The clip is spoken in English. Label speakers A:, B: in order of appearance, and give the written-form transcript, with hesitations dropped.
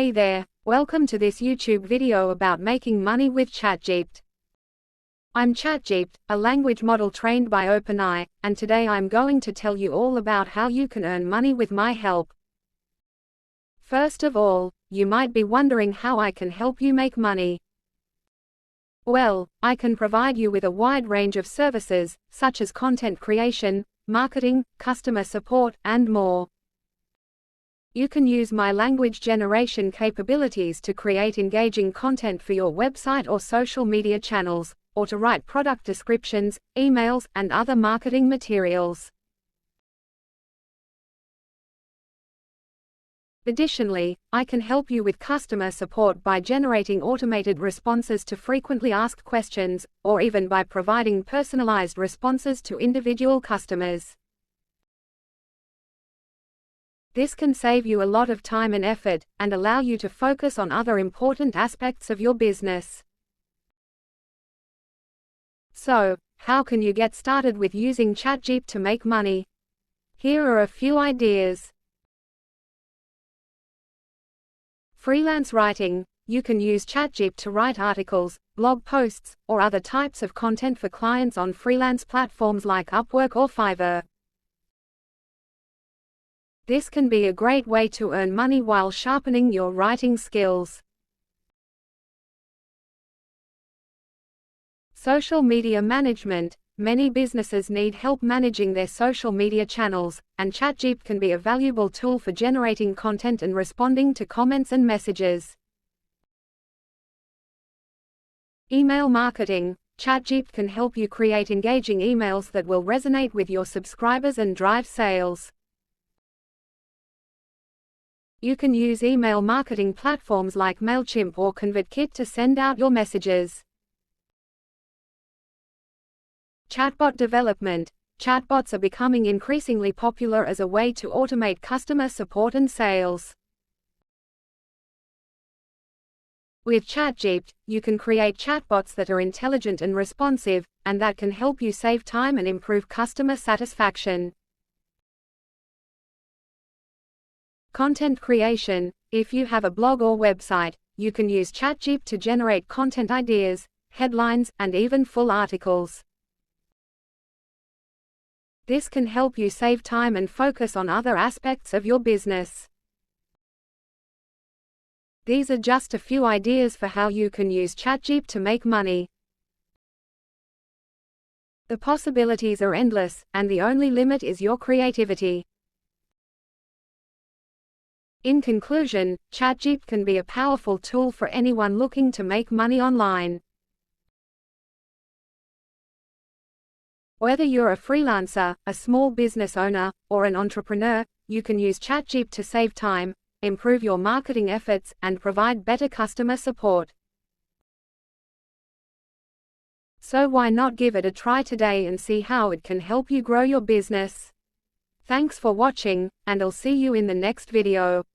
A: Hey there, welcome to this YouTube video about making money with Chatgpt. I'm Chatgpt, a language model trained by OpenAI, and today I'm going to tell you all about how you can earn money with my help. First of all, you might be wondering how I can help you make money. Well, I can provide you with a wide range of services, such as content creation, marketing, customer support, and more. You can use my language generation capabilities to create engaging content for your website or social media channels, or to write product descriptions, emails, and other marketing materials. Additionally, I can help you with customer support by generating automated responses to frequently asked questions, or even by providing personalized responses to individual customers. This can save you a lot of time and effort, and allow you to focus on other important aspects of your business. So, how can you get started with using Chatgpt to make money? Here are a few ideas. Freelance writing. You can use Chatgpt to write articles, blog posts, or other types of content for clients on freelance platforms like Upwork or Fiverr. This can be a great way to earn money while sharpening your writing skills. Social media management. Many businesses need help managing their social media channels, and Chatgpt can be a valuable tool for generating content and responding to comments and messages. Email marketing. Chatgpt can help you create engaging emails that will resonate with your subscribers and drive sales. You can use email marketing platforms like MailChimp or ConvertKit to send out your messages. Chatbot development. Chatbots are becoming increasingly popular as a way to automate customer support and sales. With Chatgpt, you can create chatbots that are intelligent and responsive, and that can help you save time and improve customer satisfaction. Content creation. If you have a blog or website, you can use Chatgpt to generate content ideas, headlines, and even full articles. This can help you save time and focus on other aspects of your business. These are just a few ideas for how you can use Chatgpt to make money. The possibilities are endless, and the only limit is your creativity. In conclusion, Chatgpt can be a powerful tool for anyone looking to make money online. Whether you're a freelancer, a small business owner, or an entrepreneur, you can use Chatgpt to save time, improve your marketing efforts, and provide better customer support. So why not give it a try today and see how it can help you grow your business? Thanks for watching, and I'll see you in the next video.